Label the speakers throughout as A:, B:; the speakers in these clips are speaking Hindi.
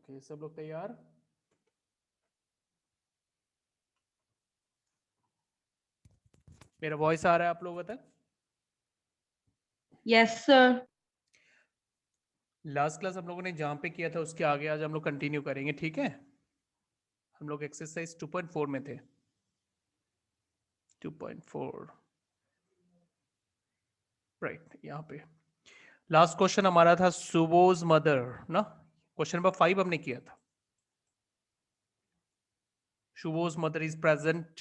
A: ओके, सब लोग तैयार? मेरा वॉइस आ रहा है आप लोगों तक?
B: Yes sir.
A: लास्ट क्लास हम लोगों ने जहां पे किया था उसके आगे आज हम लोग कंटिन्यू करेंगे, ठीक है? हम लोग एक्सरसाइज 2.4 में थे। 2.4 राइट, यहाँ पे लास्ट क्वेश्चन हमारा था सुबोज मदर ना। क्वेश्चन नंबर 5 हमने किया था। Subhoj mother is present,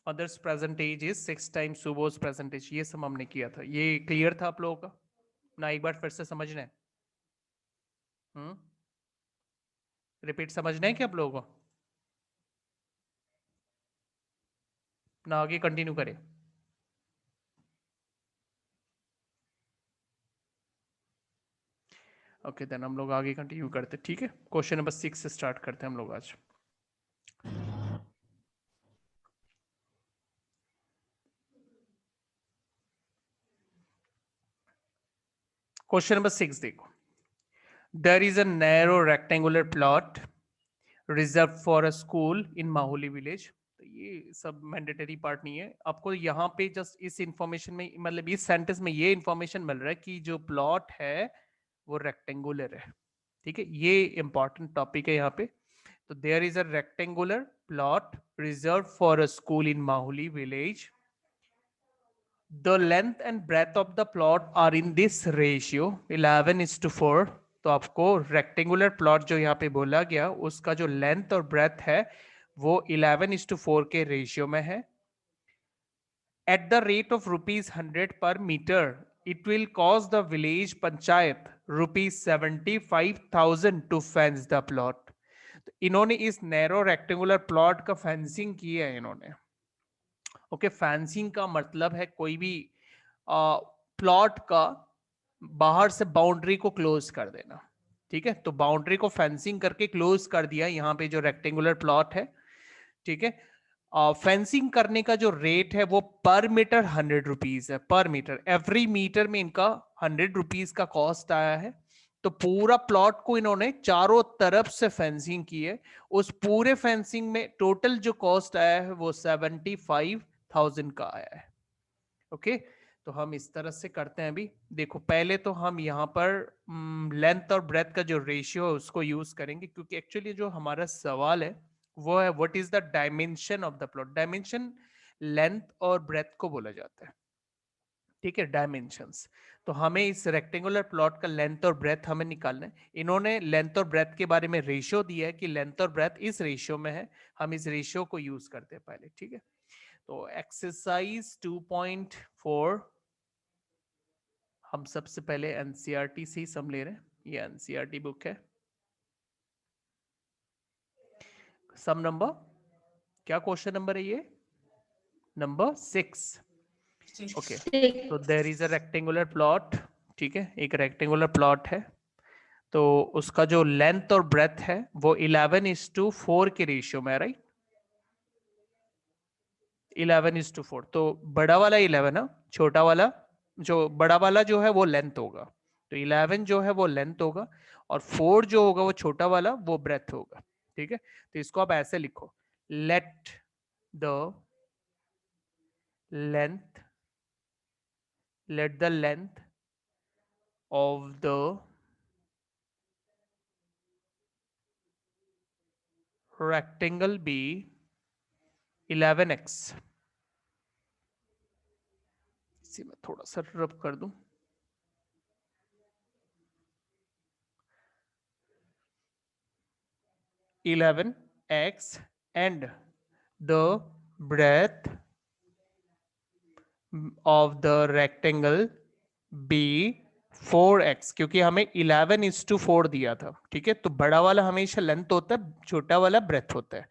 A: mother's present age is 6 times Subhoj present age. ये सब हमने किया था। ये क्लियर था आप लोगों का ना? एक बार फिर से समझना है। रिपीट समझना है कि आप लोगों को ना आगे कंटिन्यू करें? ओके देन हम लोग आगे कंटिन्यू करते, ठीक है? क्वेश्चन नंबर 6 से स्टार्ट करते हैं हम लोग आज। क्वेश्चन नंबर 6 देखो। There is a narrow rectangular plot reserve for a school in Mahauli village. तो ये सब मैंडेटरी पार्ट नहीं है आपको। यहाँ पे जस्ट इस इंफॉर्मेशन में, मतलब इस सेंटेंस में ये इंफॉर्मेशन मिल रहा है कि जो प्लॉट है वो रेक्टेंगुलर है, ठीक है? ये इंपॉर्टेंट टॉपिक है यहाँ पे। तो there is a rectangular plot reserve for a school in Mahauli village. The length and breadth of the plot are in this ratio 11:4। तो आपको रेक्टेंगुलर प्लॉट जो यहाँ पे बोला गया उसका जो लेंथ और ब्रेथ है वो 11:4 के रेशियो में है। At the rate of ₹100 per meter, it will cost the village panchayat ₹75,000 to fence the plot। तो इन्होंने इस नैरो रेक्टेंगुलर प्लॉट का फेंसिंग किया है इन्होंने। ओके, फेंसिंग का मतलब है कोई भी प्लॉट का बाहर से बाउंड्री को क्लोज कर देना, ठीक है? तो बाउंड्री को फेंसिंग करके क्लोज कर दिया यहाँ पे जो रेक्टेंगुलर प्लॉट है, ठीक है? फेंसिंग करने का जो रेट है वो पर मीटर 100 रुपीज है। पर मीटर, एवरी मीटर में इनका 100 रुपीज का कॉस्ट आया है। तो पूरा प्लॉट को इन्होंने चारों तरफ से फेंसिंग की है। उस पूरे फेंसिंग में टोटल जो कॉस्ट आया है वो 75,000 का आया है। ओके, तो हम इस तरह से करते हैं। अभी देखो, पहले तो हम यहाँ पर लेंथ और ब्रेथ का जो रेशियो है उसको यूज करेंगे, क्योंकि एक्चुअली जो हमारा सवाल है वो है what is the dimension of the plot. Dimension length और ब्रेथ को बोला जाता है, ठीक है? डायमेंशंस। तो हमें इस रेक्टेंगुलर प्लॉट का लेंथ और ब्रेथ हमें निकालना है। इन्होंने लेंथ और ब्रेथ के बारे में रेशियो दिया है कि लेंथ और ब्रेथ इस रेशियो में है। हम इस रेशियो को यूज करते हैं पहले, ठीक है? तो एक्सरसाइज 2.4 हम सबसे पहले एनसीईआरटी से ही सम ले रहे हैं। ये एनसीईआरटी बुक है। सम नंबर क्या, क्वेश्चन नंबर है ये नंबर 6। ओके, तो there is a rectangular plot, ठीक है? एक रेक्टेंगुलर प्लॉट है। तो उसका जो लेंथ और ब्रेथ है वो 11:4 के रेशियो में है, राइट? 11:4। तो बड़ा वाला 11 है, छोटा वाला, जो बड़ा वाला जो है वो लेंथ होगा। तो 11 जो है वो लेंथ होगा और 4 जो होगा वो छोटा वाला वो ब्रेथ होगा, ठीक है? तो इसको आप ऐसे लिखो, late the length, late the length of the rectangle be 11x। इसी में थोड़ा सा रब कर दूं, 11x and the breadth of the rectangle be 4x, क्योंकि हमें 11:4 दिया था, ठीक है? तो बड़ा वाला हमेशा लेंथ होता है, छोटा वाला ब्रेथ होता है।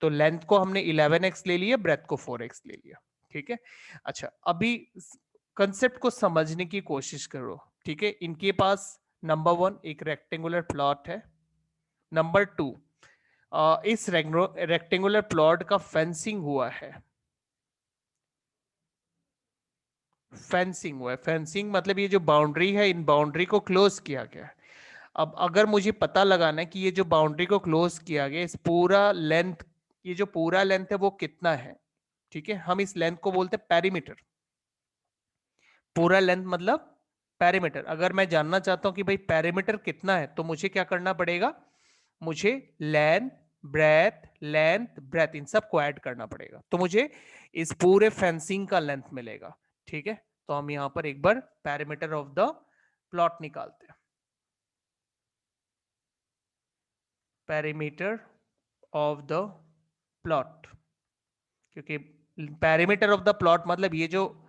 A: तो लेंथ को हमने 11x ले लिया, ब्रेथ को 4x ले लिया, ठीक है? अच्छा, अभी कंसेप्ट को समझने की कोशिश करो, ठीक है? इनके पास नंबर 1 एक रेक्टेंगुलर प्लॉट है। नंबर 2, इस रेक्टेंगुलर प्लॉट का फेंसिंग हुआ है। फेंसिंग हुआ है, फेंसिंग मतलब ये जो बाउंड्री है, इन बाउंड्री को क्लोज किया गया है। अब अगर मुझे पता लगाना है कि ये जो बाउंड्री को क्लोज किया गया, इस पूरा लेंथ, ये जो पूरा लेंथ है वो कितना है, ठीक है, हम इस लेंथ को बोलते हैं पेरीमीटर। पूरा लेंथ मतलब पेरीमीटर। अगर मैं जानना चाहता हूं कि भाई पेरीमीटर कितना है, तो मुझे क्या करना पड़ेगा, मुझे लेंथ ब्रेथ इन सब को ऐड करना पड़ेगा, तो मुझे इस पूरे फेंसिंग का लेंथ मिलेगा। ठीक है, तो हम यहां पर एक बार पेरीमीटर ऑफ द प्लॉट निकालते हैं। पेरीमीटर ऑफ द प्लॉट, क्योंकि पेरीमीटर ऑफ द प्लॉट मतलब ये जो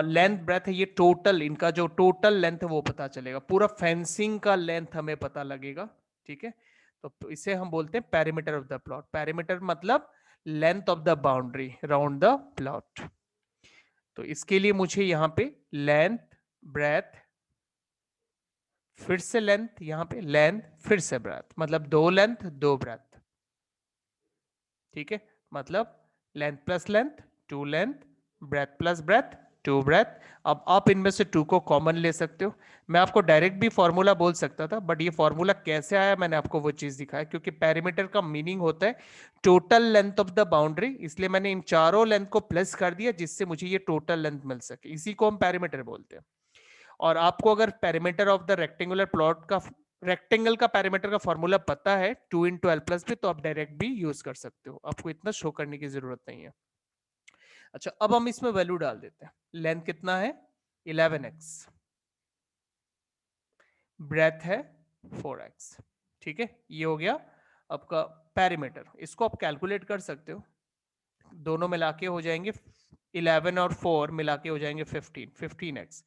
A: लेंथ ब्रेथ है, ये टोटल, इनका जो टोटल लेंथ है वो पता चलेगा, पूरा फेंसिंग का लेंथ हमें पता लगेगा। ठीक है, तो इसे हम बोलते हैं perimeter of the plot. Perimeter मतलब length of the boundary round the plot. तो इसके लिए मुझे यहां पे लेंथ ब्रेथ, फिर से लेंथ, यहां पे लेंथ फिर से ब्रेथ, मतलब 2 लेंथ 2 ब्रेथ। ठीक है, मतलब length plus length 2 length, breadth plus breadth 2 breadth. अब आप इनमें से 2 को कॉमन ले सकते हो। मैं आपको डायरेक्ट भी फॉर्मूला बोल सकता था, बट ये फॉर्मूला कैसे आया मैंने आपको वो चीज दिखाया, क्योंकि पेरीमीटर का मीनिंग होता है total length of the boundary, इसलिए मैंने इन चारों लेंथ को प्लस कर दिया जिससे मुझे ये टोटल लेंथ मिल सके, इसी को हम पेरीमीटर बोलते हैं। और आपको अगर perimeter of the rectangular plot का, रेक्टेंगल का पेरीमीटर का फॉर्मूला पता है 2 × 12 भी, तो आप डायरेक्ट भी यूज कर सकते हो, आपको इतना शो करने की जरूरत नहीं है। अच्छा, अब हम इसमें वैल्यू डाल देते हैं। लेंथ कितना है 11x, ब्रेथ है 4x। ठीक है, ये हो गया आपका पेरीमीटर। इसको आप कैलकुलेट कर सकते हो, दोनों मिला के हो जाएंगे 11 और 4 मिला के हो जाएंगे 15x,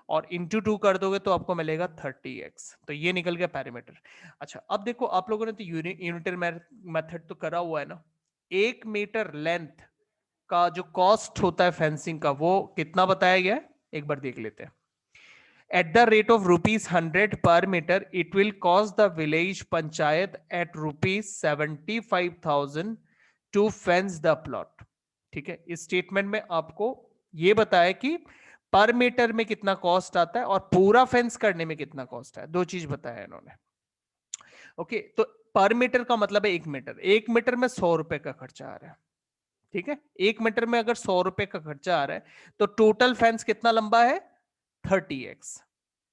A: और इंटू 2 कर दोगे तो आपको मिलेगा 30x। तो ये निकल गया पेरीमीटर। अच्छा, अब देखो आप लोगों ने तो यूनिटरी मेथड तो करा हुआ है ना। 1 मीटर लेंथ का जो कॉस्ट होता है फेंसिंग का, वो कितना बताया गया है, एक बार देख लेते हैं। At the rate of ₹100 per meter, it will cost the village panchayat at ₹75,000 to fence the plot। ठीक है, इस स्टेटमेंट में आपको ये बताया कि पर मीटर में कितना कॉस्ट आता है और पूरा फेंस करने में कितना कॉस्ट है, दो चीज बताया इन्होंने। ओके, तो पर मीटर का मतलब है 1 मीटर, 1 मीटर में 100 रुपए का खर्चा आ रहा है। ठीक है, 1 मीटर में अगर 100 रुपए का खर्चा आ रहा है, तो टोटल फेंस कितना लंबा है 30x,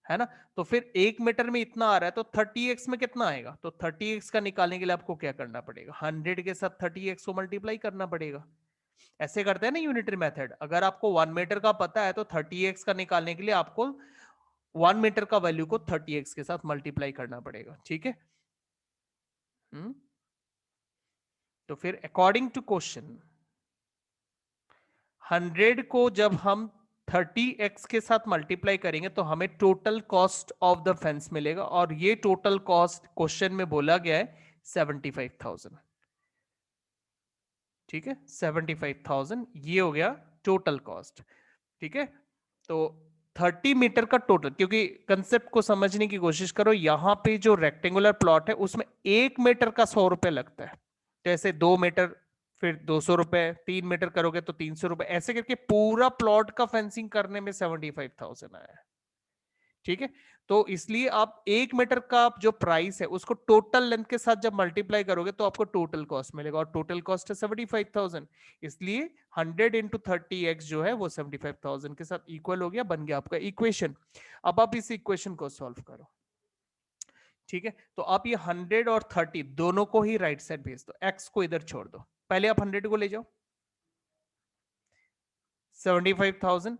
A: है ना। तो फिर 1 मीटर में इतना आ रहा है, तो 30x में कितना आएगा, तो 30x का निकालने के लिए आपको क्या करना पड़ेगा, 100 के साथ 30x को मल्टीप्लाई करना पड़ेगा। ऐसे करते हैं ना यूनिटरी मेथड। अगर आपको 1 मीटर का पता है तो 30x का निकालने के लिए आपको 1 मीटर का वैल्यू को 30x के साथ मल्टीप्लाई करना पड़ेगा। ठीक है, तो फिर अकॉर्डिंग टू क्वेश्चन 100 को जब हम 30x के साथ मल्टीप्लाई करेंगे तो हमें total cost of the fence मिलेगा, और ये टोटल कॉस्ट क्वेश्चन में बोला गया है 75,000। ठीक है, 75,000 ये हो गया टोटल कॉस्ट। ठीक है, तो 30 मीटर का टोटल, क्योंकि कंसेप्ट को समझने की कोशिश करो, यहां पे जो रेक्टेंगुलर प्लॉट है उसमें 1 मीटर का 100 रुपए लगता है, जैसे 2 मीटर फिर 200 रुपए, 3 मीटर करोगे तो 300 रुपए, ऐसे करके पूरा प्लॉट का फेंसिंग करने में 75,000 आया है। ठीक है, तो इसलिए आप 1 मीटर का जो प्राइस है उसको टोटल लेंथ के साथ जब मल्टीप्लाई करोगे तो आपको टोटल कॉस्ट मिलेगा, और टोटल कॉस्ट है 75,000, इसलिए 100 × 30x जो है वो 75,000 के साथ इक्वल हो गया, बन गया आपका इक्वेशन। अब आप इस इक्वेशन को सॉल्व करो। ठीक है, तो आप ये 100 और 30 दोनों को ही राइट साइड भेज दो, x को इधर छोड़ दो। पहले आप 100 को ले जाओ, 75,000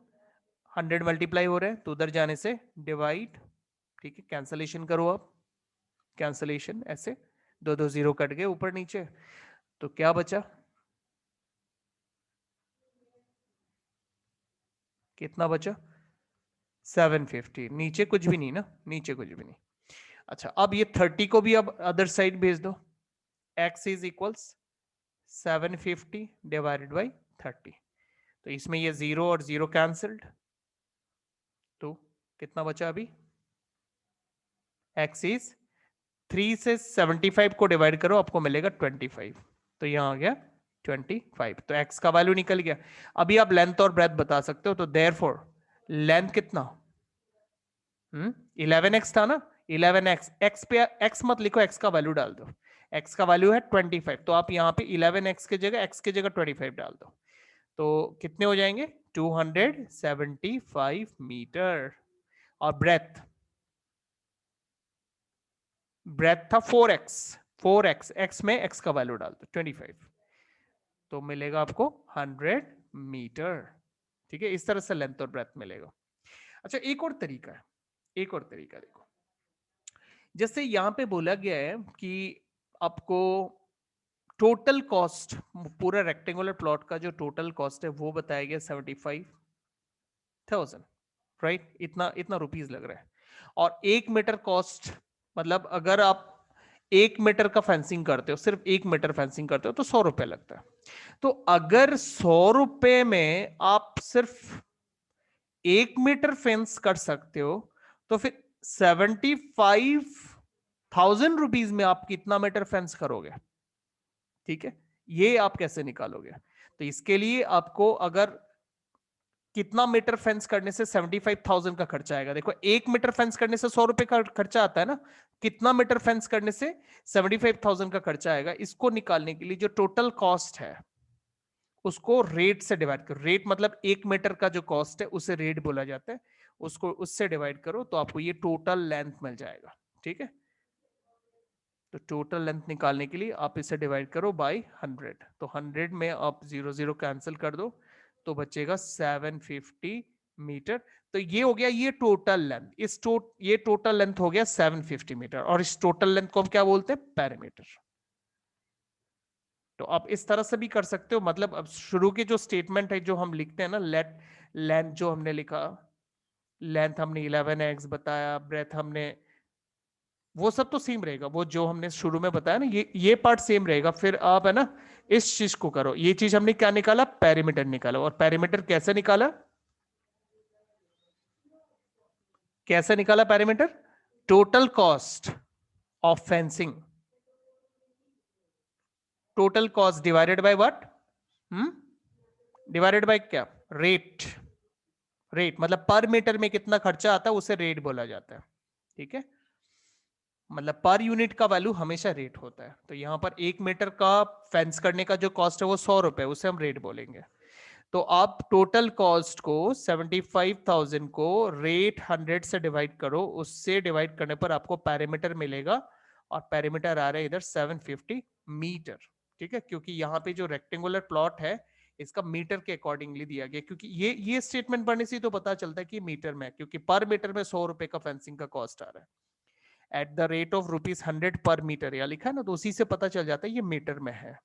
A: 100 मल्टीप्लाई हो रहे हैं तो उधर जाने से डिवाइड। ठीक है, कैंसलेशन करो आप, कैंसलेशन ऐसे 2 2 0 कट गए ऊपर नीचे, तो क्या बचा, कितना बचा 750, नीचे कुछ भी नहीं ना, नीचे कुछ भी नहीं। अच्छा, अब ये 30 को भी अब अदर साइड भेज दो, x is equals 750 divided by 30, तो इसमें ये 0 और 0 कैंसल्ड, तो कितना बचा अभी, x इज 3 से 75 को डिवाइड करो आपको मिलेगा 25, तो यहां आ गया 25, तो x का वैल्यू निकल गया। अभी आप लेंथ और ब्रेथ बता सकते हो, तो देयरफॉर लेंथ कितना 11x था ना, 11x, x पे x मत लिखो, x का वैल्यू डाल दो, x का वैल्यू है 25, तो आप यहाँ पे 11x की जगह x की जगह 25 डाल दो, तो कितने हो जाएंगे 275 मीटर। और ब्रेथ था 4x, 4x, x में x का वैल्यू डाल दो 25, तो मिलेगा आपको 100 मीटर। ठीक है, इस तरह से लेंथ और ब्रेथ मिलेगा। अच्छा, एक और तरीका है, एक और तरीका देखो, जैसे यहां पे बोला गया है कि आपको टोटल कॉस्ट, पूरा रेक्टेंगुलर प्लॉट का जो टोटल कॉस्ट है वो बताया गया 75,000, राइट, इतना इतना रुपीस लग रहा है। और 1 मीटर कॉस्ट, मतलब अगर आप 1 मीटर का फेंसिंग करते हो, सिर्फ 1 मीटर फेंसिंग करते हो तो 100 रुपए लगता है। तो अगर 100 रुपए में आप सिर्फ 1 मीटर फेंस कर सकते हो, तो फिर 75,000 रुपीज में आप कितना मीटर फेंस करोगे? ठीक है, ये आप कैसे निकालोगे? तो इसके लिए आपको अगर कितना मीटर फेंस करने से 75,000 का खर्चा आएगा, देखो 1 मीटर फेंस करने से 100 रुपए का खर्चा आता है ना, कितना मीटर फेंस करने से 75,000 का खर्चा आएगा, इसको निकालने के लिए जो टोटल कॉस्ट है उसको रेट से डिवाइड करो। रेट मतलब 1 मीटर का जो कॉस्ट है उसे रेट बोला जाता है, उसको उससे डिवाइड करो तो आपको ये टोटल लेंथ मिल जाएगा। ठीक है, तो टोटल लेंथ निकालने के लिए आप इसे डिवाइड करो बाय 100, तो 100 में आप 0 कैंसिल कर दो तो बचेगा 750 मीटर। तो ये हो गया ये टोटल लेंथ, ये टोटल लेंथ हो गया 750 मीटर, और इस टोटल लेंथ को हम क्या बोलते हैं? पेरीमीटर। तो आप इस तरह से भी कर सकते हो, मतलब अब शुरू के जो स्टेटमेंट है जो हम लिखते हैं ना, लेंथ जो हमने लिखा, लेंथ हमने 11x बताया, ब्रेथ हमने, वो सब तो सेम रहेगा, वो जो हमने शुरू में बताया ना, ये पार्ट सेम रहेगा। फिर आप है ना इस चीज को करो, ये चीज हमने क्या निकाला? पेरीमीटर निकाला। और पेरीमीटर कैसे निकाला? कैसे निकाला perimeter? Total cost of fencing, total cost divided by what? Divided by क्या? रेट। रेट मतलब पर मीटर में कितना खर्चा आता है उसे रेट बोला जाता है। ठीक है, मतलब पर यूनिट का वैल्यू हमेशा रेट होता है। तो यहां पर 1 मीटर का फेंस करने का जो कॉस्ट है वो 100 रुपए, उसे हम रेट बोलेंगे। तो आप टोटल कॉस्ट को 75,000 को रेट 100 से डिवाइड करो, उससे डिवाइड करने पर आपको पैरामीटर मिलेगा, और पैरामीटर आ रहा है इधर 750 मीटर। ठीक है, क्योंकि यहाँ पे जो रेक्टेंगुलर प्लॉट है इसका मीटर के अकॉर्डिंगली दिया गया, क्योंकि ये स्टेटमेंट पढ़ने से तो पता चलता है कि मीटर में, क्योंकि पर मीटर में 100 रुपए का फेंसिंग का कॉस्ट आ रहा है एट द रेट ऑफ ₹100 पर मीटर, या लिखा है ना, तो उसी से पता चल जाता है ये मीटर में है।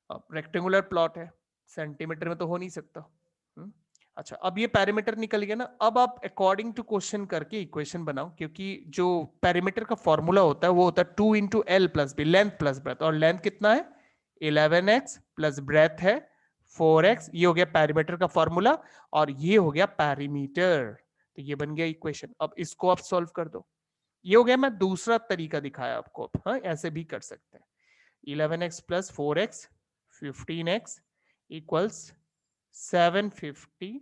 A: रेक्टेंगुलर प्लॉट है, सेंटीमीटर में तो हो नहीं सकता। अच्छा, अब ये पैरामीटर निकल गया ना, अब आप अकॉर्डिंग टू क्वेश्चन करके इक्वेशन बनाओ, क्योंकि जो पैरामीटर का फॉर्मूला होता है वो होता है 2 into L plus B, length plus breadth, और लेंथ कितना है 11x प्लस ब्रेथ है 4x, ये हो गया पैरामीटर का फॉर्मूला, और ये हो गया पैरीमीटर। तो ये बन गया इक्वेशन। अब इसको आप सॉल्व कर दो, ये हो गया, मैं दूसरा तरीका दिखाया आपको। हाँ, ऐसे भी कर सकते हैं। 11x plus 4x 15x equals 750,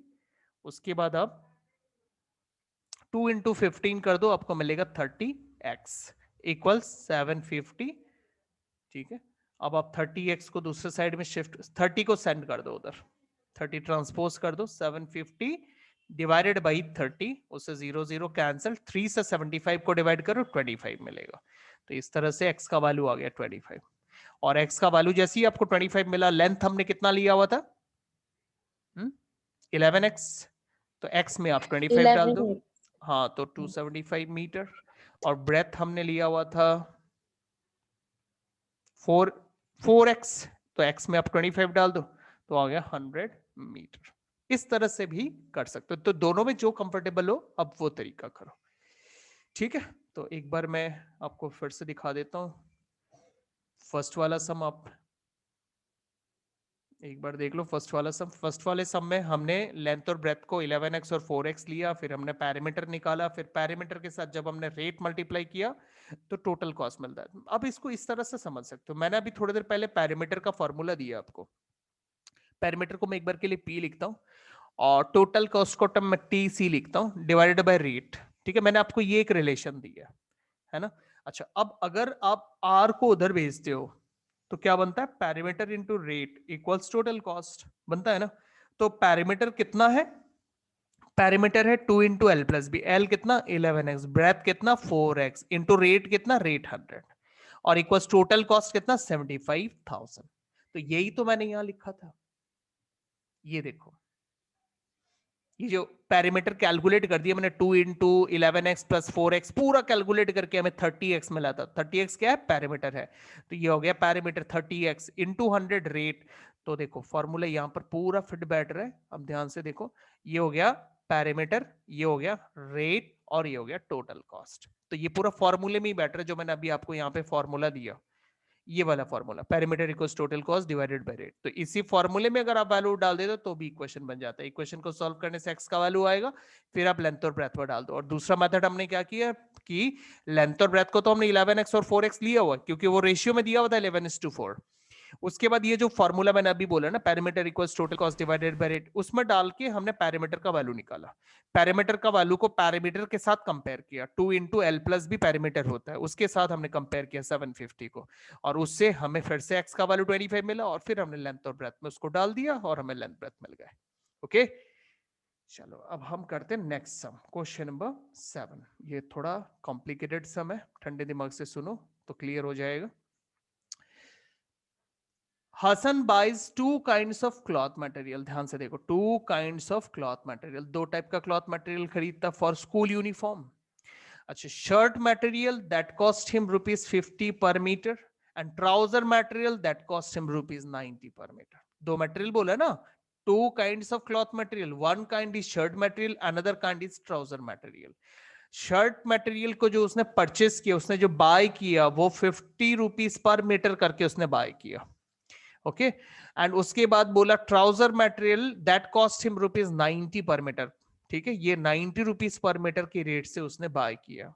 A: उसके बाद आप 2 इंटू 15 कर दो, आपको मिलेगा 30x इक्वल्स 750। ठीक है, अब आप 30x को दूसरे साइड में शिफ्ट, 30 को सेंड कर दो उधर, 30 ट्रांसपोज कर दो, 750 डिवाइडेड बाई 30, उससे 0 कैंसिल, 3 से 75 को डिवाइड करो 25 मिलेगा। तो इस तरह से x का वैल्यू आ गया 25, और x का वैल्यू जैसे ही आपको 25 मिला, लेंथ हमने कितना लिया हुआ था 11x, तो x में आप 25 डाल दो, हाँ, तो 275 मीटर। और ब्रेथ हमने लिया हुआ था 4x, तो x में आप 25 डाल दो, तो आ गया 100 मीटर। इस तरह से भी कर सकते हो, तो दोनों में जो कंफर्टेबल हो अब वो तरीका करो। ठीक है, तो एक बार मैं आपको फिर से दिखा देता हूं। फर्स्ट वाला सम आप एक बार देख लो, फर्स्ट वाला सम, फर्स्ट वाले सम में हमने लेंथ और ब्रेथ को 11x और 4x लिया, फिर हमने पैरामीटर निकाला, फिर पैरामीटर के साथ जब हमने रेट मल्टीप्लाई किया तो टोटल कॉस्ट मिलता है। अब इसको इस तरह से समझ सकते हो, मैंने अभी थोड़ी देर पहले पैरामीटर का फॉर्मूला दिया आपको। पैरामीटर को मैं एक बार के लिए P लिखता हूं, और टोटल कॉस्ट को टर्म में TC लिखता हूं डिवाइडेड बाय रेट। ठीक है, मैंने आपको ये एक रिलेशन दिया है ना। अच्छा, अब अगर आप आर को उधर भेजते हो तो क्या बनता है, parameter into rate equals total cost बनता है ना। तो पैरामीटर कितना है, पैरामीटर है 2 into L plus B, L कितना 11x, ब्रेथ कितना 4x, इंटू रेट कितना रेट 100, और इक्वल्स टोटल कॉस्ट कितना 75,000। तो यही तो मैंने यहां लिखा था, ये देखो, ये जो पैरामीटर कैलकुलेट कर दिया मैंने 2 इंटू 11x प्लस 4x पूरा कैलकुलेट करके हमें 30x मिला था। 30x क्या है, पैरामीटर है, तो ये हो गया पैरामीटर 30x इंटू 100 रेट। तो देखो फॉर्मूला यहां पर पूरा फिट बैठ रहा है, अब ध्यान से देखो, ये हो गया पैरामीटर, ये हो गया रेट, और ये हो गया टोटल कॉस्ट। तो ये पूरा फॉर्मूले में ही बैठ रहा है जो मैंने अभी आपको यहाँ पे फॉर्मूला दिया, ये वाला formula, parameter equals total cost divided by rate. तो इसी फॉर्मूले में अगर आप वैल्यू डाल देते तो भी इक्वेशन बन जाता है। इक्वेशन को सॉल्व करने से एक्स का वैल्यू आएगा, फिर आप लेंथ और ब्रेथ पर डाल दो। और दूसरा मेथड हमने क्या किया कि लेंथ और ब्रेथ को तो हमने 11x और 4x लिया हुआ क्योंकि वो रेशियो में दिया हुआ था 11:4। उसके बाद ये जो फॉर्मूला मैंने अभी बोला ना, parameter equals total cost divided by rate, उसमें डाल के हमने पैरामीटर का वैल्यू निकाला। पैरामीटर का वैल्यू को पैरामीटर के साथ कंपेयर किया, 2 इंटू एल प्लस भी पैरामीटर होता है, उसके साथ हमने कंपेयर किया 750 को, और उससे हमें फिर से एक्स का वैल्यू 25 मिला, और फिर हमने लेंथ और ब्रेथ में उसको डाल दिया और हमें लेंथ ब्रेथ मिल गए। ओके, चलो अब हम करते हैं नेक्स्ट सम, क्वेश्चन नंबर 7। ये थोड़ा कॉम्प्लिकेटेड सम है, ठंडे दिमाग से सुनो तो क्लियर हो जाएगा। Hasan buys 2 kinds of cloth material, ध्यान से देखो, 2 kinds of cloth material, 2 type का क्लॉथ मटेरियल खरीदता फॉर स्कूल यूनिफॉर्म। अच्छा, shirt material that cost him ₹50 per metre, and trouser material that cost him ₹90 per metre. दो मटेरियल बोला ना, 2 kinds of cloth material, one kind is shirt material, another kind is trouser material. Shirt material को जो उसने परचेस किया, उसने जो बाय किया, वो ₹50 पर मीटर करके उसने बाय किया। ओके, एंड उसके बाद बोला trouser material that cost him ₹90 per metre. ठीक है, ये ₹90 पर मीटर के रेट से उसने बाय किया।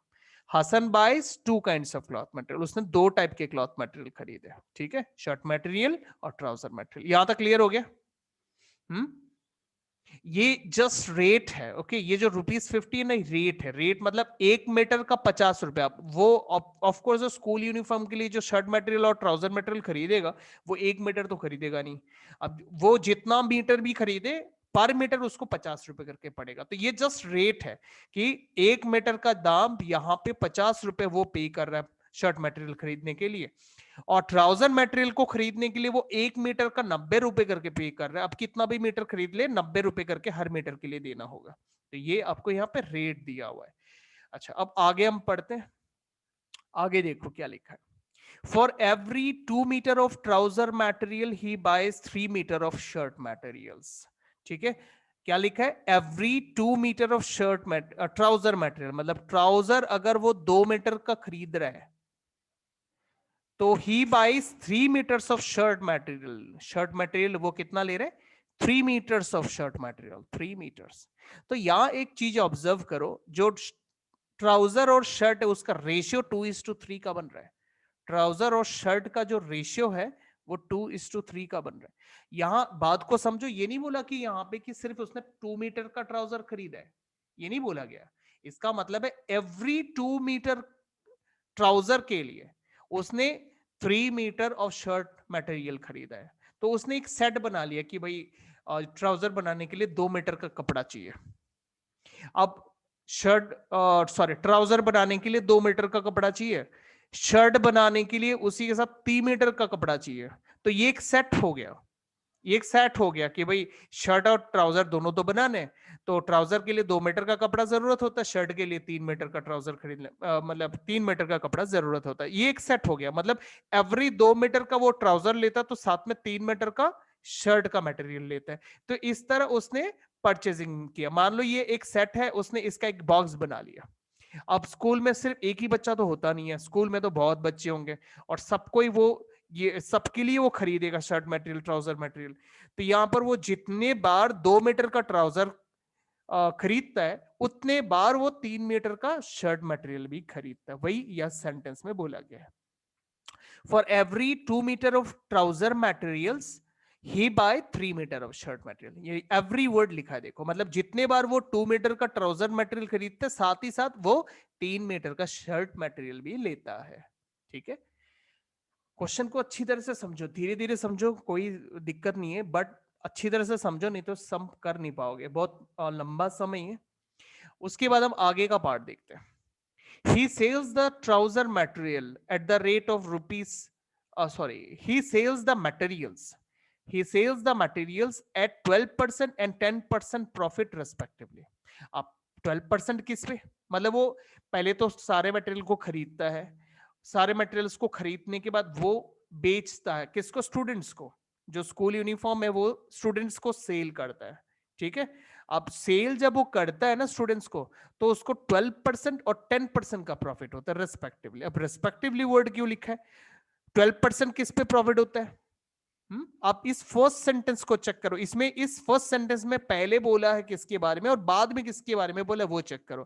A: Hasan buys 2 kinds of cloth material, उसने 2 टाइप के क्लॉथ मटेरियल खरीदे। ठीक है, शर्ट मटेरियल और ट्राउजर मटेरियल। यहां तक क्लियर हो गया? ये जस्ट रेट है। ओके, ये जो ₹50 नहीं, रेट है। रेट मतलब 1 मीटर का ₹50। वो ऑफ कोर्स स्कूल यूनिफॉर्म के लिए जो शर्ट मटेरियल और ट्राउजर मटेरियल खरीदेगा वो 1 मीटर तो खरीदेगा नहीं। अब वो जितना मीटर भी खरीदे, पर मीटर उसको ₹50 करके पड़ेगा। तो ये जस्ट रेट है कि 1 मीटर का दाम यहाँ पे ₹50 वो पे कर रहा है शर्ट मटेरियल खरीदने के लिए, और ट्राउजर मटेरियल को खरीदने के लिए वो 1 मीटर का ₹90 करके पे कर रहा है। अब कितना भी मीटर खरीद ले, ₹90 करके हर मीटर के लिए देना होगा। तो ये आपको यहाँ पे रेट दिया हुआ है। अच्छा, अब आगे हम पढ़ते हैं। आगे देखो क्या लिखा है। For every 2 metre of trouser material he buys 3 metre of shirt materials. ठीक है, क्या लिखा है, every 2 metre of shirt trouser material, मतलब ट्राउजर अगर वो 2 मीटर का खरीद रहा है तो he buys 3 metres of shirt material. Shirt material वो कितना ले रहे हैं, 3 metres of shirt material, 3 metres. तो यहां एक चीज ऑब्जर्व करो, जो ट्राउजर और शर्ट है उसका रेशियो 2:3 का बन रहा है। ट्राउजर और शर्ट का जो रेशियो है वो 2:3 का बन रहा है। यहां बात को समझो, ये नहीं बोला कि यहां पे कि सिर्फ उसने 2 मीटर का ट्राउजर खरीदा है, ये नहीं बोला गया। इसका मतलब है एवरी 2 मीटर ट्राउजर के लिए उसने 3 मीटर ऑफ शर्ट मटेरियल खरीदा है। तो उसने एक सेट बना लिया कि भाई ट्राउजर बनाने के लिए 2 मीटर का कपड़ा चाहिए। अब शर्ट सॉरी ट्राउजर बनाने के लिए 2 मीटर का कपड़ा चाहिए, शर्ट बनाने के लिए उसी के साथ 3 मीटर का कपड़ा चाहिए। तो ये एक सेट हो गया, ये एक सेट हो गया कि भाई शर्ट और ट्राउजर दोनों तो बनाने, तो ट्राउजर के लिए 2 मीटर का कपड़ा जरूरत होता है, शर्ट के लिए 3 मीटर का ट्राउजर खरीदने मतलब 3 मीटर का कपड़ा जरूरत होता है। ये एक सेट हो गया, मतलब एवरी 2 मीटर का वो ट्राउजर लेता तो साथ में 3 मीटर का शर्ट का मटेरियल लेता है। तो इस तरह उसने परचेजिंग किया। मान लो ये एक सेट है, उसने इसका एक बॉक्स बना लिया। अब स्कूल में सिर्फ एक ही बच्चा तो होता नहीं है, स्कूल में तो बहुत बच्चे होंगे, और सबको ही वो ये सबके लिए वो खरीदेगा शर्ट मटेरियल ट्राउजर मटेरियल। तो यहां पर वो जितने बार 2 मीटर का ट्राउजर खरीदता है उतने बार वो 3 मीटर का शर्ट मटेरियल भी खरीदता है। वही यह सेंटेंस में बोला गया है। For every 2 metre of trouser materials he buy 3 metre of shirt material, ये एवरी वर्ड लिखा है देखो, मतलब जितने बार वो 2 मीटर का ट्राउजर मटेरियल खरीदते साथ ही साथ वो 3 मीटर का शर्ट मटेरियल भी लेता है। ठीक है, क्वेश्चन को अच्छी तरह से समझो, धीरे धीरे समझो, कोई दिक्कत नहीं है, बट अच्छी तरह से समझो, नहीं तो सम कर नहीं पाओगे, बहुत लंबा समय है। उसके बाद हम आगे का पार्ट देखते हैं। He sells the trouser material at the rate of rupees, he sells the materials. He sells the materials at 12% and 10% profit respectively. अब 12% किस पे, मतलब वो पहले तो सारे मटेरियल को खरीदता है, सारे मटेरियल्स को खरीदने के बाद वो बेचता है किसको, स्टूडेंट्स को, जो स्कूल यूनिफॉर्म है वो स्टूडेंट्स को सेल करता है। ठीक है, अब सेल जब वो करता है ना स्टूडेंट्स को, तो उसको 12% और 10% का प्रॉफिट होता है रेस्पेक्टिवली। अब रेस्पेक्टिवली वर्ड क्यों लिखा है, 12% किस पे प्रॉफिट होता है? आप इस फर्स्ट सेंटेंस को चेक करो, इसमें इस फर्स्ट सेंटेंस में पहले बोला है किसके बारे में और बाद में किसके बारे में बोला, वो चेक करो।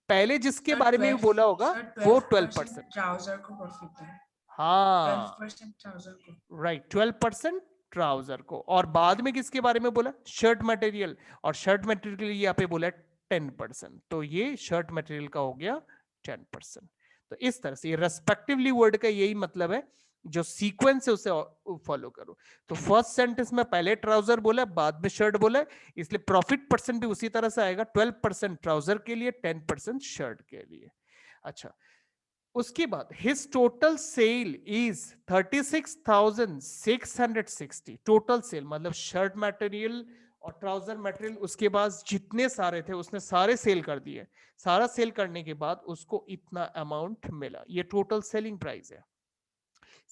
A: पहले जिसके बारे में बोला होगा वो 12%,
B: ट्राउजर को प्रॉफिट है,
A: हाँ
B: 12% ट्राउजर को,
A: राइट, 12% ट्राउजर को, और बाद में किसके बारे में बोला, शर्ट मटेरियल, और शर्ट मटेरियल के लिए यहाँ पे बोला 10%, तो ये शर्ट मटेरियल का हो गया 10%। तो इस तरह से रेस्पेक्टिवली वर्ड का यही मतलब है, जो सीक्वेंस है उसे फॉलो करो। तो फर्स्ट सेंटेंस में पहले ट्राउजर बोला, बाद में शर्ट बोला, इसलिए प्रॉफिट परसेंट भी उसी तरह से आएगा, 12% ट्राउजर के लिए, 10% शर्ट के लिए। अच्छा, उसके बाद his total sale is 36,660, total sale मतलब शर्ट मटेरियल और ट्राउजर मटेरियल, उसके बाद जितने सारे थे उसने सारे सेल कर दिए, सारा सेल करने के बाद उसको इतना अमाउंट मिला, ये टोटल सेलिंग प्राइस है।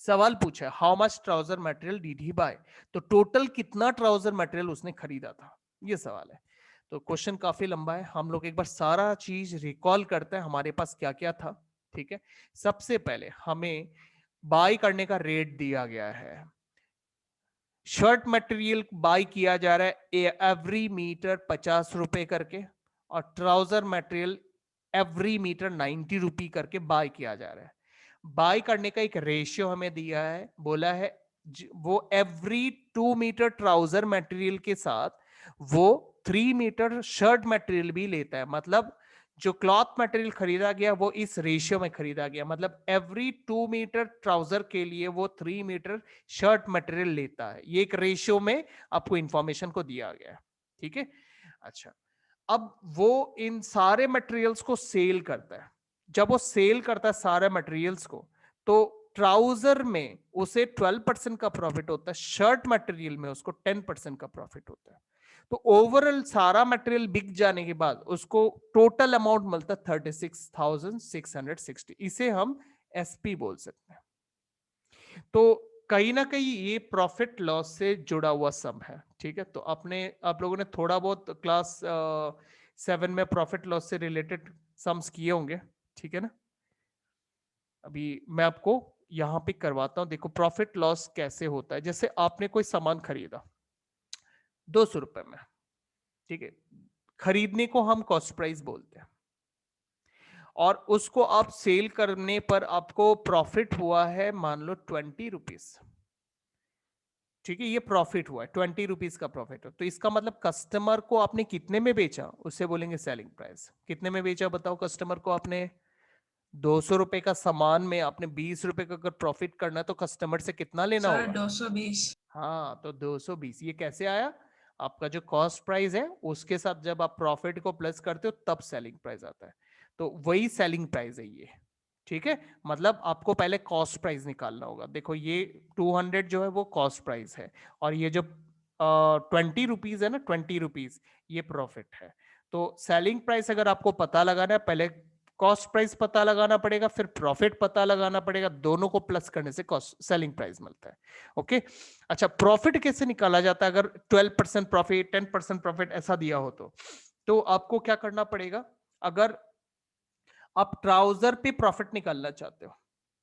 A: सवाल पूछा how much trouser material did he buy, तो टोटल कितना ट्राउजर मटेरियल उसने खरीदा था, ये सवाल है। तो क्वेश्चन काफी लंबा है, हम लोग एक बार सारा चीज रिकॉल करते हैं हमारे पास क्या क्या था। ठीक है, सबसे पहले हमें बाय करने का रेट दिया गया है, शर्ट मटेरियल बाय किया जा रहा है एवरी मीटर 50 रुपए करके, और ट्राउजर मटेरियल एवरी मीटर 90 रुपी करके बाय किया जा रहा है। बाय करने का एक रेशियो हमें दिया है, बोला है वो एवरी 2 मीटर ट्राउजर मटेरियल के साथ वो 3 मीटर शर्ट मटेरियल भी लेता है, मतलब जो क्लॉथ मटेरियल खरीदा गया वो इस रेशियो में खरीदा गया, मतलब एवरी 2 मीटर ट्राउजर के लिए वो 3 मीटर शर्ट मटेरियल लेता है, ये एक रेशियो में आपको इंफॉर्मेशन को दिया गया है। ठीक है, अच्छा, अब वो इन सारे मटेरियल्स को सेल करता है, जब वो सेल करता है सारे मटेरियल्स को, तो ट्राउजर में उसे 12% का प्रॉफिट होता है, शर्ट मटेरियल में उसको 10% का प्रॉफिट होता है। तो ओवरऑल सारा मटेरियल बिक जाने के बाद उसको टोटल अमाउंट मिलता है 36,660, इसे हम एसपी बोल सकते हैं। तो कहीं ना कहीं ये प्रॉफिट लॉस से जुड़ा हुआ सम है। ठीक है, तो आप लोगों ने थोड़ा बहुत क्लास 7 में प्रॉफिट लॉस से रिलेटेड सम्स किए होंगे। ठीक है ना, अभी मैं आपको यहां पे करवाता हूं, देखो प्रॉफिट लॉस कैसे होता है। जैसे आपने कोई सामान खरीदा 200 रुपए में, ठीक है, खरीदने को हम कॉस्ट प्राइस बोलते हैं, और उसको आप सेल करने पर आपको प्रॉफिट हुआ है मान लो 20 रुपीज। ठीक है, ये प्रॉफिट हुआ है 20 रुपीज का प्रॉफिट हो, तो इसका मतलब कस्टमर को आपने कितने में बेचा उसे बोलेंगे सेलिंग प्राइस। कितने में बेचा बताओ कस्टमर को आपने, 200 रुपए का सामान में आपने 20 रुपए का अगर प्रॉफिट करना है तो कस्टमर से कितना लेना
B: सर
A: होगा?
B: 220।
A: हाँ, तो 220। ये कैसे आया, आपका जो कॉस्ट प्राइस है उसके साथ जब आप प्रॉफिट को प्लस करते हो तब सेलिंग प्राइस आता है, तो वही सेलिंग प्राइस है ये। ठीक है, मतलब आपको पहले कॉस्ट प्राइस निकालना होगा। देखो ये 200 जो है वो कॉस्ट प्राइस है, और ये जो 20 रुपीज है ना, 20 रुपीज ये प्रॉफिट है। तो सेलिंग प्राइस अगर आपको पता लगाना है, पहले कॉस्ट प्राइस पता लगाना पड़ेगा, फिर प्रॉफिट पता लगाना पड़ेगा, दोनों को प्लस करने से कॉस्ट सेलिंग प्राइस मिलता है। ओके, अच्छा, प्रॉफिट कैसे निकाला जाता है अगर 12% प्रॉफिट 10% प्रॉफिट ऐसा दिया हो तो आपको क्या करना पड़ेगा, अगर आप ट्राउजर पे प्रॉफिट निकालना चाहते हो,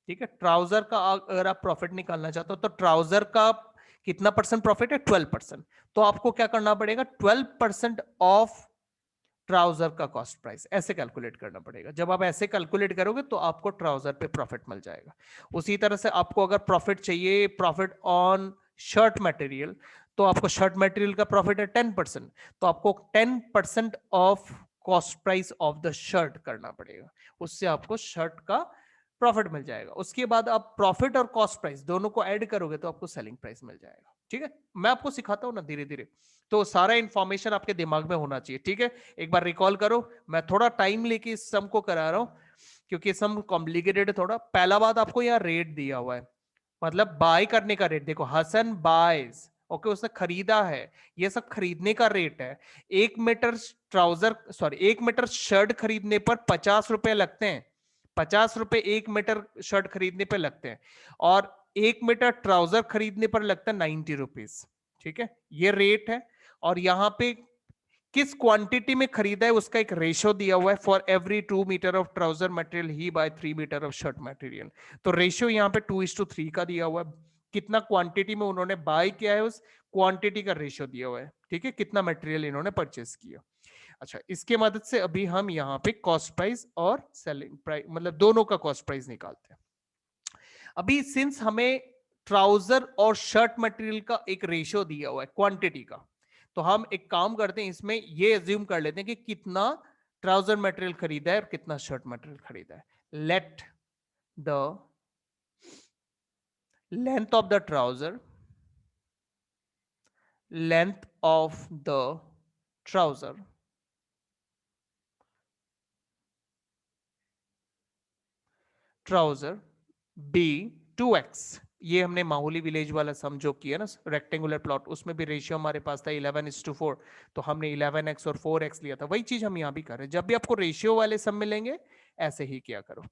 A: ठीक है, ट्राउजर का अगर आप प्रॉफिट निकालना चाहते हो तो ट्राउजर का कितना परसेंट प्रॉफिट है, 12%, तो आपको क्या करना पड़ेगा, 12% ऑफ ट्राउजर का कॉस्ट प्राइस ऐसे कैलकुलेट करना पड़ेगा। जब आप ऐसे कैलकुलेट करोगे तो आपको ट्राउजर पे प्रॉफिट मिल जाएगा। उसी तरह से आपको अगर प्रॉफिट चाहिए, प्रॉफिट ऑन शर्ट मटेरियल, तो आपको शर्ट मटेरियल का प्रॉफिट है 10%, तो आपको 10% of cost price of the shirt करना पड़ेगा, उससे आपको शर्ट का प्रॉफिट मिल जाएगा। उसके बाद आप प्रॉफिट और कॉस्ट प्राइस दोनों को ऐड करोगे तो आपको सेलिंग प्राइस मिल जाएगा। ठीक है, मैं आपको सिखाता हूं ना धीरे धीरे, तो सारा इंफॉर्मेशन आपके दिमाग में होना चाहिए। ठीक है, एक बार रिकॉल करो, मैं थोड़ा टाइम लेके इस सम को करा रहा हूं क्योंकि सम कॉम्प्लिकेटेड है थोड़ा। पहला बात, आपको यहाँ रेट दिया हुआ है, मतलब बाय करने का रेट। देखो, हसन बायज, ओके, उसने खरीदा है, ये सब खरीदने का रेट है। 1 metre trouser, sorry 1 metre shirt खरीदने पर 50 रुपए लगते हैं, 50 रुपए 1 मीटर शर्ट खरीदने पर लगते हैं, और 1 मीटर ट्राउजर खरीदने पर लगता है 90 रुपीज। ठीक है, ये रेट है। और यहां पे किस क्वांटिटी में खरीदा है उसका एक रेशियो दिया हुआ है, for every 2 metre of trouser material he buy 3 metre of shirt material. तो रेशियो यहाँ पे 2:3 का दिया हुआ है। कितना क्वांटिटी में उन्होंने बाय किया है, उस क्वांटिटी का रेशियो दिया हुआ है। ठीक है, कितना मटेरियल इन्होंने परचेस किया। अच्छा, इसके मदद से अभी हम यहाँ पे कॉस्ट प्राइस और सेलिंग प्राइस, मतलब दोनों का कॉस्ट प्राइस निकालते हैं। अभी सिंस हमें ट्राउजर और शर्ट मटेरियल का एक रेशियो दिया हुआ है क्वांटिटी का, तो हम एक काम करते हैं, इसमें ये एज्यूम कर लेते हैं कि कितना ट्राउजर मटेरियल खरीदा है और कितना शर्ट मटेरियल खरीदा है। Let the length of the trouser, length of the trouser trouser be 2x। ये हमने माहौली विलेज वाला सम जो किया ना, रेक्टेंगुलर प्लॉट, उसमें भी रेशियो हमारे पास था 11:4, तो हमने 11x और 4x लिया था। वही चीज हम यहाँ भी कर रहे हैं, जब भी आपको रेशियो वाले सम मिलेंगे ऐसे ही किया करो।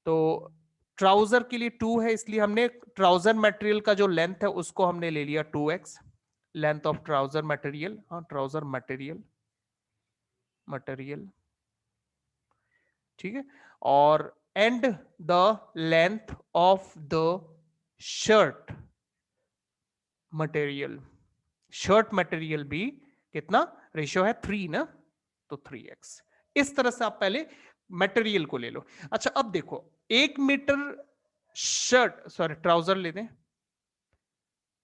A: तो ट्राउजर के लिए 2 है, इसलिए हमने ट्राउजर मटेरियल का जो लेंथ है उसको हमने ले लिया 2x, length of trouser material, हाँ ट्राउजर मटेरियल, मटेरियल, ठीक है। और and the length of the shirt material, shirt material भी कितना रेशियो है 3 ना, तो 3x। इस तरह से आप पहले मटेरियल को ले लो। अच्छा, अब देखो 1 मीटर शर्ट, सॉरी ट्राउजर ले दें,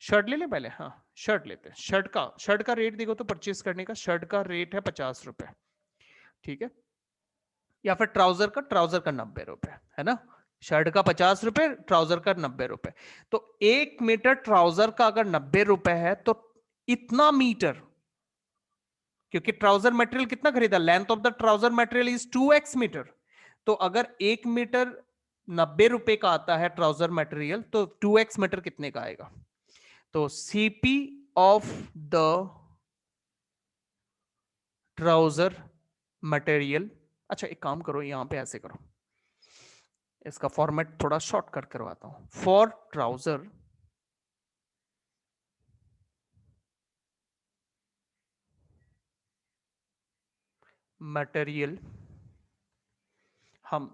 A: शर्ट ले लें पहले, हाँ शर्ट लेते हैं। शर्ट का रेट देखो तो परचेस करने का शर्ट का रेट है 50 रुपए, ठीक है, या फिर ट्राउजर का 90 रुपए है ना। शर्ट का 50 रुपए, ट्राउजर का 90 रुपए। तो 1 मीटर ट्राउजर का अगर 90 रुपए है तो इतना मीटर, क्योंकि ट्राउजर मटेरियल कितना खरीदा, length of the trouser material is 2x metre, तो अगर 1 मीटर 90 रुपए का आता है ट्राउजर मटेरियल, तो 2x मीटर कितने का आएगा। तो CP of the trouser material, अच्छा एक काम करो, यहां पे ऐसे करो, इसका फॉर्मेट थोड़ा शॉर्टकट करवाता हूं। फॉर ट्राउजर मटेरियल, हम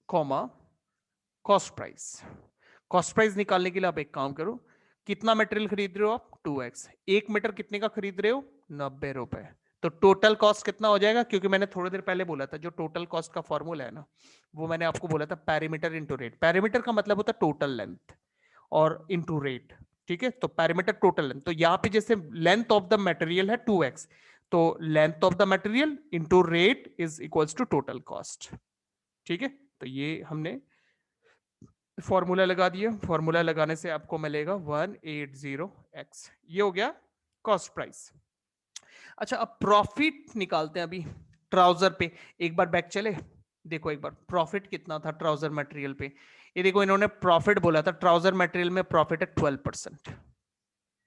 A: comma cost price, cost price निकालने के लिए आप एक काम करो, कितना मटेरियल खरीद रहे हो आप 2x, 1 मीटर कितने का खरीद रहे हो 90 रुपए, तो टोटल कॉस्ट कितना हो जाएगा, क्योंकि मैंने थोड़ी देर पहले बोला था जो टोटल कॉस्ट का फॉर्मूला है ना, वो मैंने आपको बोला था पैरीमीटर इंटू रेट। पैरीमीटर का मतलब होता है टोटल लेंथ और इंटू रेट, ठीक है। तो पैरीमीटर टोटल लेंथ, तो यहां पे जैसे लेंथ ऑफ द मटेरियल है 2x, तो length of the material into rate is equals to total cost, ठीक है। तो ये हमने फॉर्मूला लगा दिया, फॉर्मूला लगाने से आपको मिलेगा 180x, ये हो गया कॉस्ट प्राइस। अच्छा, अब प्रॉफिट निकालते हैं अभी ट्राउजर पे। एक बार बैक चले, देखो एक बार प्रॉफिट कितना था ट्राउजर मटेरियल पे। ये देखो, इन्होंने प्रॉफिट बोला था, ट्राउजर मटेरियल में प्रॉफिट है 12%,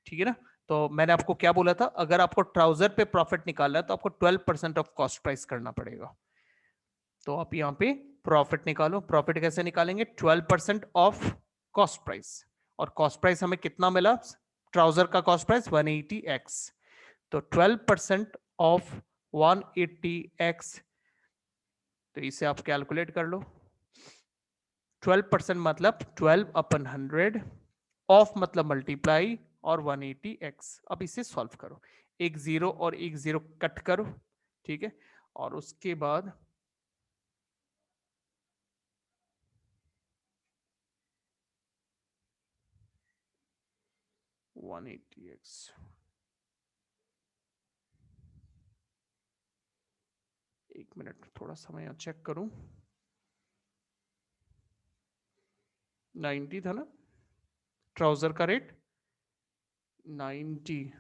A: ठीक है ना। तो मैंने आपको क्या बोला था, अगर आपको ट्राउजर पे प्रॉफिट निकालना है तो आपको 12% ऑफ कॉस्ट प्राइस करना पड़ेगा। तो आप यहां पे प्रॉफिट निकालो, प्रॉफिट कैसे निकालेंगे, 12% ऑफ कॉस्ट प्राइस, और कॉस्ट प्राइस हमें कितना मिला, ट्राउजर का कॉस्ट प्राइस 180x, तो 12% ऑफ 180x, तो इसे आप कैलकुलेट कर लो। 12% मतलब 12/100, ऑफ मतलब मल्टीप्लाई, और 180x। अब इसे सॉल्व करो, एक जीरो और एक जीरो कट करो, ठीक है, और उसके बाद 1 180x, एक मिनट थोड़ा समय चेक करूं। 90 था ना ट्राउजर का rate, 90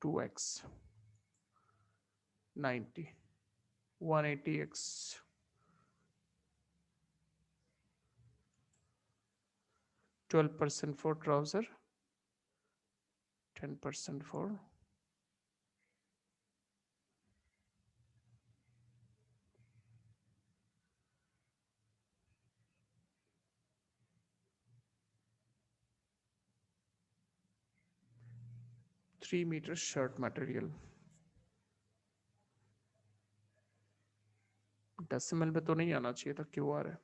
A: 2x 90 180x 12% for trouser, 10% for three metre shirt material. Decimal में तो नहीं आना चाहिए था, क्यों आ रहा है?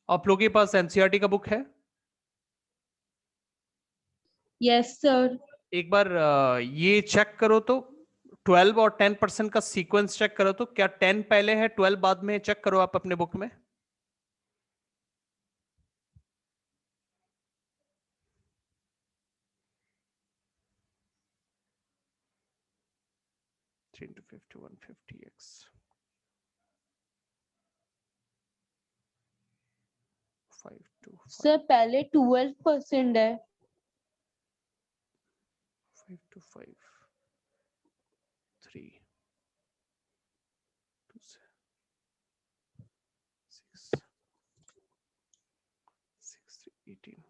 A: आप लोगों के पास एनसीईआरटी का बुक है?
C: Yes sir.
A: एक बार ये चेक करो तो 12 और 10% का सीक्वेंस चेक करो तो क्या 10 पहले है 12 बाद में? चेक करो आप अपने बुक में। थ्री इंटू 50 150x
C: सर पहले 12% है।
A: 5 to 5 3 2 6 6 18।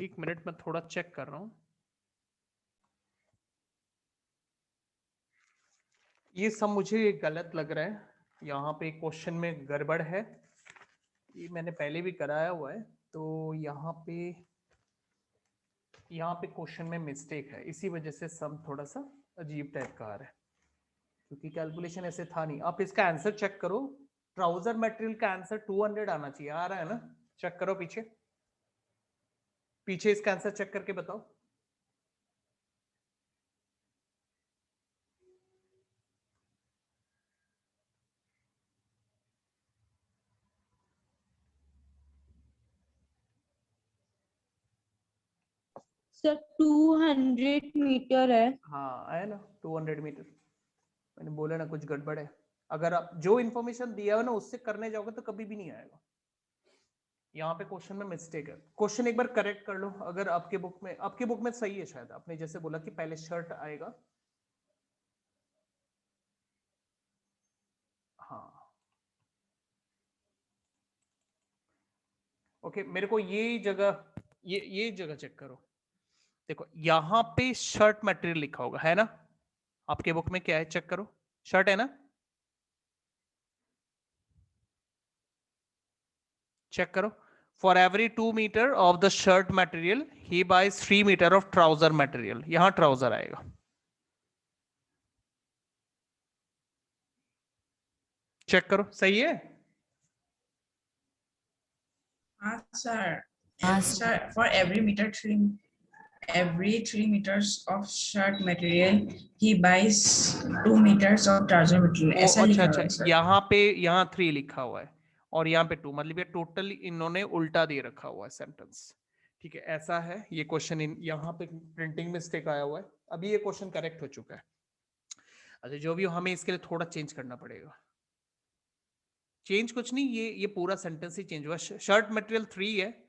A: एक मिनट में थोड़ा चेक कर रहा हूं। ये सब मुझे गलत लग रहा है, यहाँ पे क्वेश्चन में गड़बड़ है। ये मैंने पहले भी कराया हुआ है, तो यहाँ पे क्वेश्चन में मिस्टेक है, इसी वजह से सम थोड़ा सा अजीब टाइप का आ रहा है, क्योंकि कैलकुलेशन ऐसे था नहीं। आप इसका आंसर चेक करो, ट्राउजर मटेरियल का आंसर 200 आना चाहिए, आ रहा है ना? चेक करो पीछे इसका आंसर चेक करके बताओ।
C: सर 200 मीटर है।
A: हाँ आया ना 200 मीटर। मैंने बोला ना कुछ गड़बड़ है। अगर आप जो इन्फॉर्मेशन दिया हो ना उससे करने जाओगे तो कभी भी नहीं आएगा। यहाँ पे क्वेश्चन में मिस्टेक है, क्वेश्चन एक बार करेक्ट कर लो। अगर आपके बुक में सही है शायद, आपने जैसे बोला कि पहले शर्ट आएगा। हाँ ओके, मेरे को ये जगह चेक करो। देखो यहाँ पे शर्ट मटेरियल लिखा होगा, है ना? आपके बुक में क्या है चेक करो, शर्ट है ना? चेक करो। For every 2 metre of the shirt material he buys 3 metre of trouser material. यहां ट्राउजर आएगा। चेक करो सही है।
B: Sir. Sir, for every 3 meters of shirt material, he buys 2 meters of trouser material. ऐसा
A: अच्छा
B: लिखा
A: अच्छा,
B: हुआ है सर।
A: यहाँ 3 लिखा हुआ है और यहाँ पे 2, मतलब ये टोटल इन्होंने उल्टा दे रखा हुआ है सेंटेंस। ठीक है, ऐसा है ये क्वेश्चन। यहाँ पे प्रिंटिंग मिस्टेक आया हुआ है। अभी ये क्वेश्चन करेक्ट हो चुका है। अच्छा जो भी हो, हमें इसके लिए थोड़ा चेंज करना पड़ेगा। चेंज कुछ नहीं, ये पूरा सेंटेंस ही चेंज हुआ। शर्ट मटेरियल 3 है,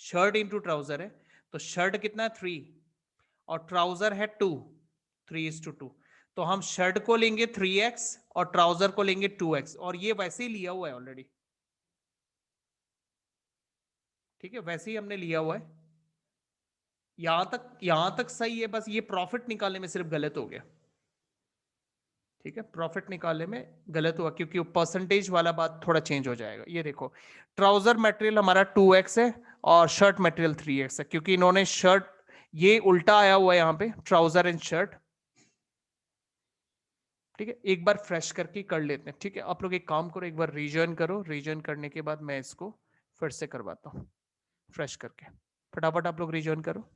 A: शर्ट इंटू ट्राउजर है, तो शर्ट कितना है 3 और ट्राउजर है 2, 3:2। तो हम शर्ट को लेंगे 3x और ट्राउजर को लेंगे 2x, और ये वैसे ही लिया हुआ है ऑलरेडी। ठीक है, वैसे ही हमने लिया हुआ है। यहां तक सही है, बस ये प्रॉफिट निकालने में सिर्फ गलत हो गया। ठीक है, प्रॉफिट निकालने में गलत हुआ क्योंकि परसेंटेज वाला बात थोड़ा चेंज हो जाएगा। ये देखो ट्राउजर मटेरियल हमारा 2x है और शर्ट मटेरियल 3x है, क्योंकि इन्होंने शर्ट ये उल्टा आया हुआ है यहाँ पे, ट्राउजर एंड शर्ट। ठीक है, एक बार फ्रेश करके कर लेते हैं। ठीक है, आप लोग एक काम करो, एक बार रीजन करो, रीजन करने के बाद मैं इसको फिर से करवाता हूँ फ्रेश करके। फटाफट आप लोग रीजन करो।